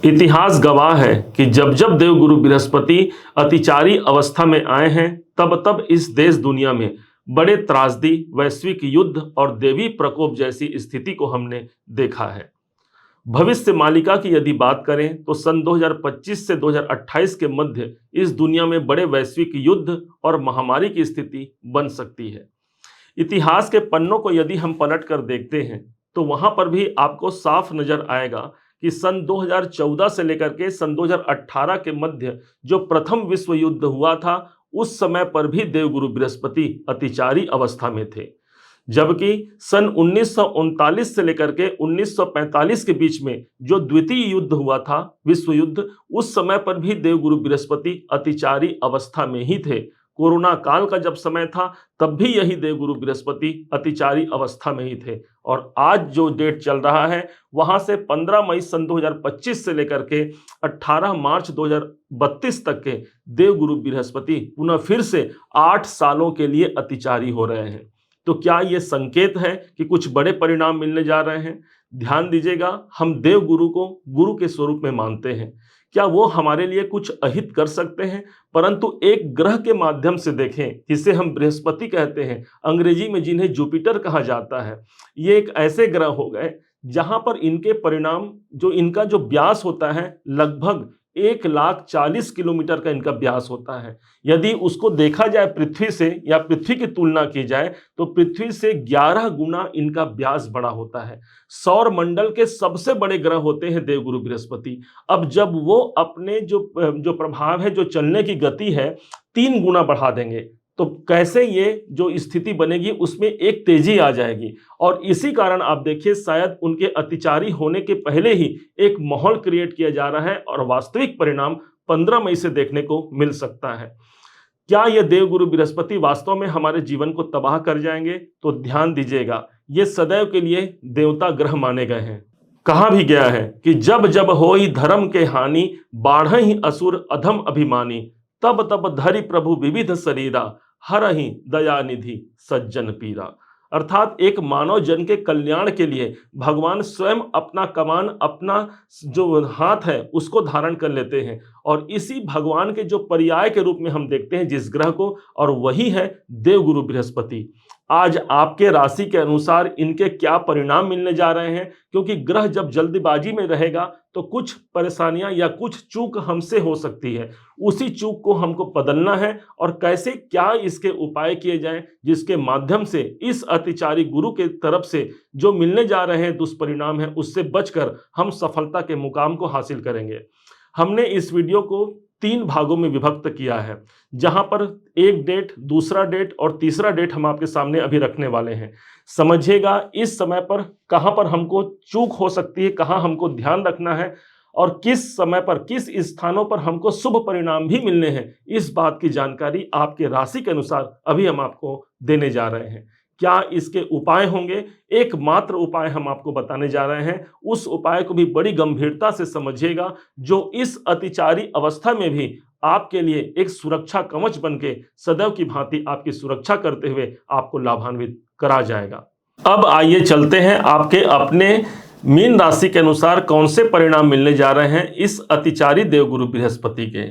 इतिहास गवाह है कि जब जब देवगुरु बृहस्पति अतिचारी अवस्था में आए हैं तब तब इस देश दुनिया में बड़े त्रासदी, वैश्विक युद्ध और देवी प्रकोप जैसी स्थिति को हमने देखा है। भविष्य मालिका की यदि बात करें तो सन 2025 से 2028 के मध्य इस दुनिया में बड़े वैश्विक युद्ध और महामारी की स्थिति बन सकती है। इतिहास के पन्नों को यदि हम पलट कर देखते हैं तो वहां पर भी आपको साफ नजर आएगा कि सन 2014 से लेकर के सन 2018 के मध्य जो प्रथम विश्व युद्ध हुआ था उस समय पर भी देवगुरु बृहस्पति अतिचारी अवस्था में थे, जबकि सन 1939 से लेकर के 1945 के बीच में जो द्वितीय युद्ध हुआ था, विश्व युद्ध, उस समय पर भी देवगुरु बृहस्पति अतिचारी अवस्था में ही थे। कोरोना काल का जब समय था तब भी यही देवगुरु बृहस्पति अतिचारी अवस्था में ही थे। और आज जो डेट चल रहा है वहां से 15 मई सन 2025 से लेकर के 18 मार्च 2032 तक के देवगुरु बृहस्पति पुनः फिर से 8 सालों के लिए अतिचारी हो रहे हैं। तो क्या ये संकेत है कि कुछ बड़े परिणाम मिलने जा रहे हैं? ध्यान दीजिएगा, हम देवगुरु को गुरु के स्वरूप में मानते हैं। क्या वो हमारे लिए कुछ अहित कर सकते हैं? परंतु एक ग्रह के माध्यम से देखें जिसे हम बृहस्पति कहते हैं, अंग्रेजी में जिन्हें जुपिटर कहा जाता है, ये एक ऐसे ग्रह हो गए जहां पर इनके परिणाम, जो इनका जो व्यास होता है लगभग 1,40,000 किलोमीटर का इनका व्यास होता है। यदि उसको देखा जाए पृथ्वी से या पृथ्वी की तुलना की जाए तो पृथ्वी से 11 गुना इनका व्यास बड़ा होता है। सौर मंडल के सबसे बड़े ग्रह होते हैं देवगुरु बृहस्पति। अब जब वो अपने जो प्रभाव है, जो चलने की गति है, 3 गुना बढ़ा देंगे तो कैसे ये जो स्थिति बनेगी उसमें एक तेजी आ जाएगी। और इसी कारण आप देखिए शायद उनके अतिचारी होने के पहले ही एक माहौल क्रिएट किया जा रहा है और वास्तविक परिणाम 15 मई से देखने को मिल सकता है। क्या ये देवगुरु बृहस्पति वास्तव में हमारे जीवन को तबाह कर जाएंगे? तो ध्यान दीजिएगा, ये सदैव के लिए देवता ग्रह माने गए हैं। कहा भी गया है कि जब जब होई धर्म के हानि, बाढ़हि असुर अधम अभिमानी, तब तब धरि प्रभु विविध शरीरा, हरहि दया निधि सज्जन पीरा। अर्थात एक मानव जन के कल्याण के लिए भगवान स्वयं अपना कमान, अपना जो हाथ है उसको धारण कर लेते हैं और इसी भगवान के जो पर्याय के रूप में हम देखते हैं जिस ग्रह को, और वही है देवगुरु बृहस्पति। आज आपके राशि के अनुसार इनके क्या परिणाम मिलने जा रहे हैं, क्योंकि ग्रह जब जल्दबाजी में रहेगा तो कुछ परेशानियां या कुछ चूक हमसे हो सकती है। उसी चूक को हमको बदलना है और कैसे, क्या इसके उपाय किए जाएं जिसके माध्यम से इस अतिचारी गुरु के तरफ से जो मिलने जा रहे हैं दुष्परिणाम है उससे बचकर हम सफलता के मुकाम को हासिल करेंगे। हमने इस वीडियो को 3 भागों में विभक्त किया है, जहां पर एक डेट, दूसरा डेट और तीसरा डेट हम आपके सामने अभी रखने वाले हैं। समझिएगा इस समय पर कहां पर हमको चूक हो सकती है, कहां हमको ध्यान रखना है और किस समय पर, किस स्थानों पर हमको शुभ परिणाम भी मिलने हैं, इस बात की जानकारी आपके राशि के अनुसार अभी हम आपको देने जा रहे हैं। क्या इसके उपाय होंगे? एकमात्र उपाय हम आपको बताने जा रहे हैं। उस उपाय को भी बड़ी गंभीरता से समझिएगा, जो इस अतिचारी अवस्था में भी आपके लिए एक सुरक्षा कवच बनके सदैव की भांति आपकी सुरक्षा करते हुए आपको लाभान्वित करा जाएगा। अब आइए चलते हैं आपके अपने मीन राशि के अनुसार कौन से परिणाम मिलने जा रहे हैं इस अतिचारी देवगुरु बृहस्पति के।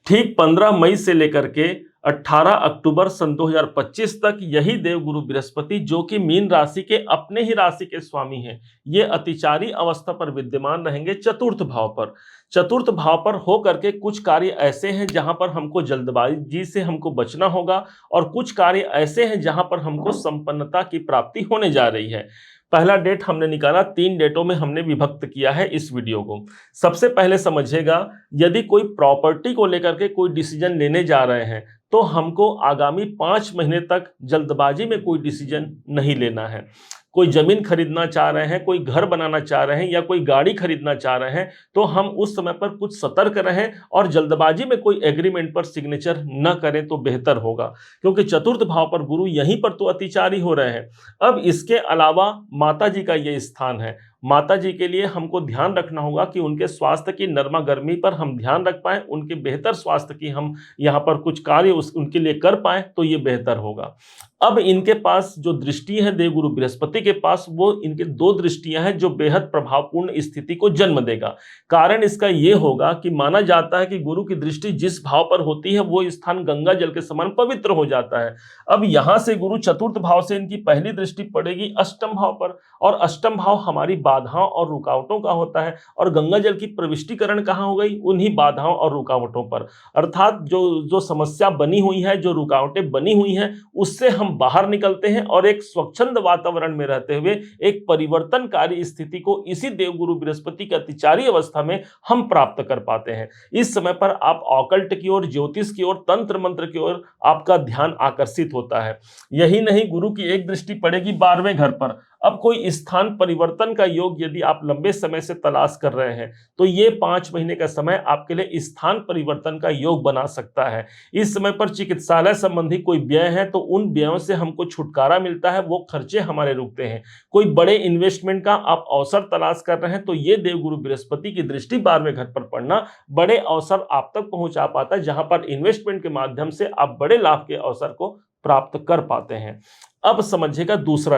ठीक 15 मई से लेकर के 18 अक्टूबर सन 2025 तक यही देवगुरु बृहस्पति, जो कि मीन राशि के अपने ही राशि के स्वामी हैं, ये अतिचारी अवस्था पर विद्यमान रहेंगे चतुर्थ भाव पर। चतुर्थ भाव पर हो करके कुछ कार्य ऐसे हैं जहां पर हमको जल्दबाजी से हमको बचना होगा और कुछ कार्य ऐसे हैं जहां पर हमको संपन्नता की प्राप्ति होने जा रही है। पहला डेट हमने निकाला, 3 डेटों में हमने विभक्त किया है इस वीडियो को। सबसे पहले समझिएगा, यदि कोई प्रॉपर्टी को लेकर के कोई डिसीजन लेने जा रहे हैं तो हमको आगामी 5 महीने तक जल्दबाजी में कोई डिसीजन नहीं लेना है। कोई जमीन खरीदना चाह रहे हैं, कोई घर बनाना चाह रहे हैं या कोई गाड़ी खरीदना चाह रहे हैं तो हम उस समय पर कुछ सतर्क रहें और जल्दबाजी में कोई एग्रीमेंट पर सिग्नेचर न करें तो बेहतर होगा, क्योंकि चतुर्थ भाव पर गुरु यहीं पर तो अतिचारी हो रहे हैं। अब इसके अलावा माता जी का ये स्थान है। माता जी के लिए हमको ध्यान रखना होगा कि उनके स्वास्थ्य की नरमा गर्मी पर हम ध्यान रख पाएं, उनके बेहतर स्वास्थ्य की हम यहाँ पर कुछ कार्य उनके लिए कर पाएं तो ये बेहतर होगा। अब इनके पास जो दृष्टि है देवगुरु बृहस्पति के पास, वो इनके दो दृष्टियां हैं जो बेहद प्रभावपूर्ण स्थिति को जन्म देगा। कारण इसका ये होगा कि माना जाता है कि गुरु की दृष्टि जिस भाव पर होती है वो स्थान गंगा जल के समान पवित्र हो जाता है। अब यहां से गुरु चतुर्थ भाव से इनकी पहली दृष्टि पड़ेगी अष्टम भाव पर, और अष्टम भाव हमारी बाधाओं और रुकावटों का होता है, और गंगा जल की प्रविष्टिकरण कहाँ हो गई, उन्हीं बाधाओं और रुकावटों पर। अर्थात जो जो समस्या बनी हुई है, जो रुकावटें बनी हुई हैं, उससे हम बाहर निकलते हैं और एक स्वच्छंद वातावरण में रहते हुए एक परिवर्तनकारी स्थिति को इसी देवगुरु बृहस्पति की अतिचारी अवस्था में हम प्राप्त कर पाते हैं। इस समय पर आप ऑकल्ट की ओर, ज्योतिष की ओर, तंत्र मंत्र की ओर आपका ध्यान आकर्षित होता है। यही नहीं, गुरु की एक दृष्टि पड़ेगी 12वें घर पर। अब कोई स्थान परिवर्तन का योग यदि आप लंबे समय से तलाश कर रहे हैं तो ये 5 महीने का समय आपके लिए स्थान परिवर्तन का योग बना सकता है। इस समय पर चिकित्सालय संबंधी कोई व्यय है तो उन व्ययों से हमको छुटकारा मिलता है, वो खर्चे हमारे रुकते हैं। कोई बड़े इन्वेस्टमेंट का आप अवसर तलाश कर रहे हैं तो ये देवगुरु बृहस्पति की दृष्टि 12वें घर पर पड़ना बड़े अवसर आप तक पहुंचा पाता है, जहां पर इन्वेस्टमेंट के माध्यम से आप बड़े लाभ के अवसर को प्राप्त कर पाते हैं। अब समझिएगा दूसरा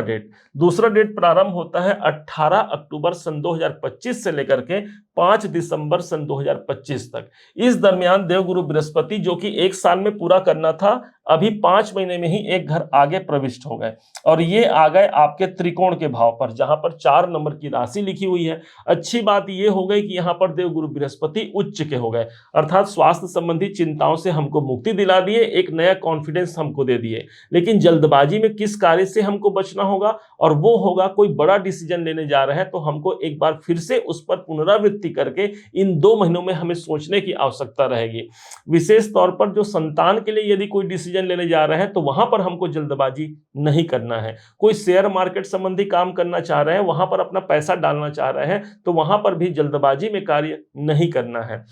डेट प्रारंभ होता है 18 अक्टूबर सन 2025 से लेकर के 5 दिसंबर सन 2025 तक। इस दरमियान देवगुरु बृहस्पति, जो कि एक साल में पूरा करना था, अभी 5 महीने में ही एक घर आगे प्रविष्ट हो गए, और ये आ गए आपके त्रिकोण के भाव पर, जहां पर 4 नंबर की राशि लिखी हुई है। अच्छी बात ये हो गई कि यहाँ पर देवगुरु बृहस्पति उच्च के हो गए, अर्थात स्वास्थ्य संबंधी चिंताओं से हमको मुक्ति दिला दिए, एक नया कॉन्फिडेंस हमको दे दिए। लेकिन जल्दबाजी में किस कार्य से हमको बचना होगा, और वो होगा कोई बड़ा डिसीजन लेने जा रहे हैं तो हमको एक बार फिर से उस पर पुनरावृत्ति करके इन 2 महीनों में हमें सोचने की आवश्यकता रहेगी। विशेष तौर पर जो संतान के लिए यदि कोई डिसीजन लेने जा रहे हैं तो वहां पर हमको जल्दबाजी नहीं करना है। कोई शेयर मार्केट संबंधी काम करना चाह रहे हैं, वहां पर अपना पैसा डालना चाह रहे हैं तो वहां पर भी जल्दबाजी में कार्य नहीं करना है।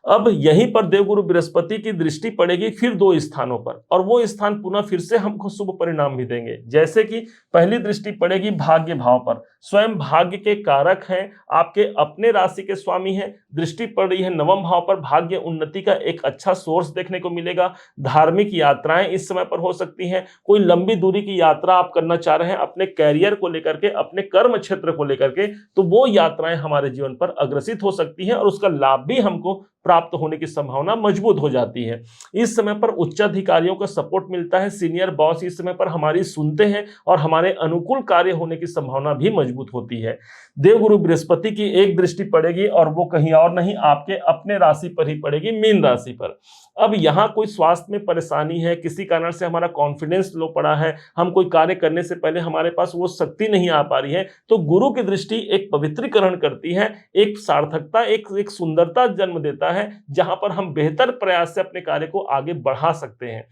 अब यहीं पर देवगुरु बृहस्पति की दृष्टि पड़ेगी फिर 2 स्थानों पर, और वो स्थान पुनः फिर से हमको शुभ परिणाम भी देंगे। जैसे कि पहली दृष्टि पड़ेगी भाग्य भाव पर, स्वयं भाग्य के कारक हैं, आपके अपने राशि के स्वामी हैं। दृष्टि पड़ रही है 9वें भाव पर, भाग्य उन्नति का एक अच्छा सोर्स देखने को मिलेगा। धार्मिक यात्राएं इस समय पर हो सकती हैं। कोई लंबी दूरी की यात्रा आप करना चाह रहे हैं अपने कैरियर को लेकर के, अपने कर्म क्षेत्र को लेकर के, तो वो यात्राएं हमारे जीवन पर अग्रसित हो सकती हैं और उसका लाभ भी हमको प्राप्त होने की संभावना मजबूत हो जाती है। इस समय पर उच्चाधिकारियों का सपोर्ट मिलता है, सीनियर बॉस इस समय पर हमारी सुनते हैं और हमारे अनुकूल कार्य होने की संभावना भी मजबूत होती है। देवगुरु बृहस्पति की एक दृष्टि पड़ेगी और वो कहीं और नहीं, आपके अपने राशि पर ही पड़ेगी, मीन राशि पर। अब यहाँ कोई स्वास्थ्य में परेशानी है, किसी कारण से हमारा कॉन्फिडेंस लो पड़ा है, हम कोई कार्य करने से पहले हमारे पास वो शक्ति नहीं आ पा रही है, तो गुरु की दृष्टि एक पवित्रीकरण करती है, एक सार्थकता, एक सुंदरता जन्म देता है, जहां पर हम बेहतर प्रयास से अपने कार्य को आगे बढ़ा सकते हैं।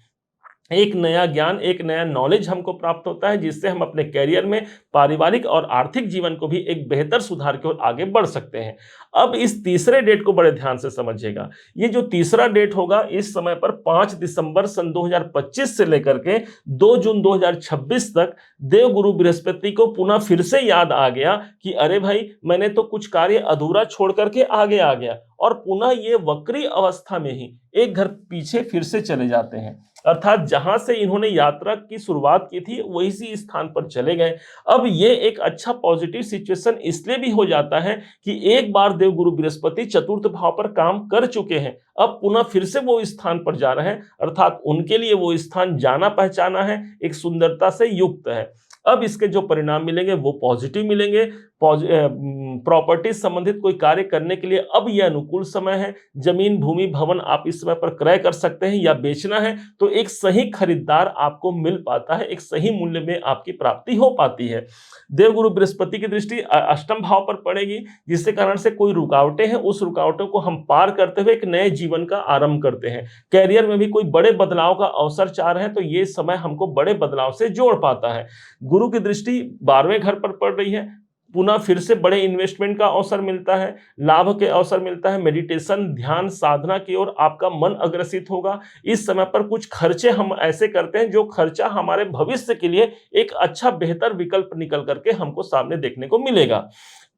एक नया ज्ञान, एक नया नॉलेज हमको प्राप्त होता है, जिससे हम अपने कैरियर में, पारिवारिक और आर्थिक जीवन को भी एक बेहतर सुधार की ओर आगे बढ़ सकते हैं। अब इस तीसरे डेट को बड़े ध्यान से समझिएगा। ये जो तीसरा डेट होगा इस समय पर 5 दिसंबर सन 2025 से लेकर के 2 जून 2026 तक देवगुरु बृहस्पति को पुनः फिर से याद आ गया कि अरे भाई, मैंने तो कुछ कार्य अधूरा छोड़ करके आगे आ गया, और पुनः ये वक्री अवस्था में ही एक घर पीछे फिर से चले जाते हैं। अर्थात जहां से इन्होंने यात्रा की शुरुआत की थी वही सी स्थान पर चले गए। अब ये एक अच्छा पॉजिटिव सिचुएशन इसलिए भी हो जाता है कि एक बार देवगुरु बृहस्पति चतुर्थ भाव पर काम कर चुके हैं, अब पुनः फिर से वो स्थान पर जा रहे हैं, अर्थात उनके लिए वो स्थान जाना पहचाना है, एक सुंदरता से युक्त है। अब इसके जो परिणाम मिलेंगे वो पॉजिटिव मिलेंगे। प्रॉपर्टी संबंधित कोई कार्य करने के लिए अब यह अनुकूल समय है। जमीन, भूमि, भवन आप इस समय पर क्रय कर सकते हैं, या बेचना है तो एक सही खरीदार आपको मिल पाता है, एक सही मूल्य में आपकी प्राप्ति हो पाती है। देवगुरु बृहस्पति की दृष्टि अष्टम भाव पर पड़ेगी, जिसके कारण से कोई रुकावटें हैं, उस रुकावटों को हम पार करते हुए एक नए जीवन का आरंभ करते हैं। कैरियर में भी कोई बड़े बदलाव का अवसर चाह रहे हैं तो ये समय हमको बड़े बदलाव से जोड़ पाता है। गुरु की दृष्टि 12वें घर पर पड़ रही है, पुनः फिर से बड़े इन्वेस्टमेंट का अवसर मिलता है, लाभ के अवसर मिलता है। मेडिटेशन, ध्यान, साधना की ओर आपका मन अग्रसित होगा। इस समय पर कुछ खर्चे हम ऐसे करते हैं जो खर्चा हमारे भविष्य के लिए एक अच्छा बेहतर विकल्प निकल करके हमको सामने देखने को मिलेगा।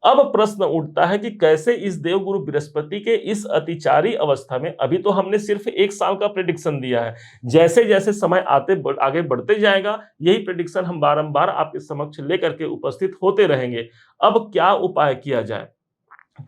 अब प्रश्न उठता है कि कैसे इस देवगुरु बृहस्पति के इस अतिचारी अवस्था में, अभी तो हमने सिर्फ 1 साल का प्रेडिक्शन दिया है, जैसे जैसे समय आगे बढ़ते जाएगा यही प्रेडिक्शन हम बारंबार आपके समक्ष लेकर के उपस्थित होते रहेंगे। अब क्या उपाय किया जाए?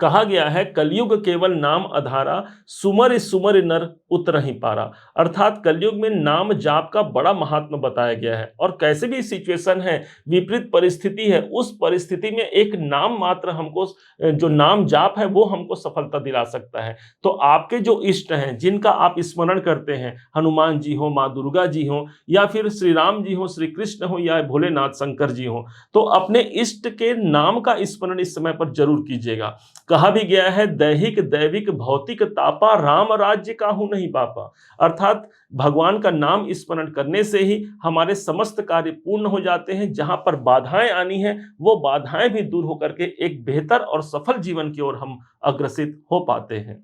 कहा गया है कलयुग केवल नाम आधारा, सुमर सुमर नर उतरहि पारा। अर्थात कलयुग में नाम जाप का बड़ा महात्मा बताया गया है, और कैसे भी सिचुएशन है, विपरीत परिस्थिति है, उस परिस्थिति में एक नाम मात्र हमको, जो नाम जाप है वो हमको सफलता दिला सकता है। तो आपके जो इष्ट हैं, जिनका आप स्मरण करते हैं, हनुमान जी हो, माँ दुर्गा जी हो, या फिर श्री राम जी हो, श्री कृष्ण हो, या भोलेनाथ शंकर जी हो, तो अपने इष्ट के नाम का स्मरण इस समय पर जरूर कीजिएगा। कहा भी गया है दैहिक दैविक भौतिक तापा, राम राज्य काहू नहीं पापा। अर्थात भगवान का नाम स्मरण करने से ही हमारे समस्त कार्य पूर्ण हो जाते हैं। जहां पर बाधाएं आनी है वो बाधाएं भी दूर होकर के एक बेहतर और सफल जीवन की ओर हम अग्रसित हो पाते हैं।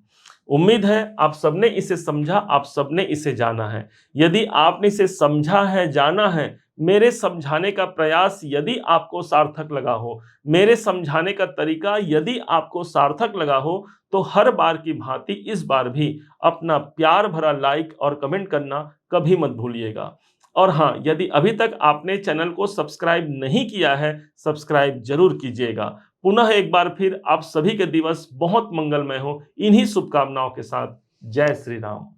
उम्मीद है आप सबने इसे समझा, आप सबने इसे जाना है। यदि आपने इसे समझा है, जाना है, मेरे समझाने का प्रयास यदि आपको सार्थक लगा हो, मेरे समझाने का तरीका यदि आपको सार्थक लगा हो, तो हर बार की भांति इस बार भी अपना प्यार भरा लाइक और कमेंट करना कभी मत भूलिएगा। और हाँ, यदि अभी तक आपने चैनल को सब्सक्राइब नहीं किया है, सब्सक्राइब जरूर कीजिएगा। पुनः एक बार फिर आप सभी के दिवस बहुत मंगलमय हो, इन्हीं शुभकामनाओं के साथ। जय श्री राम।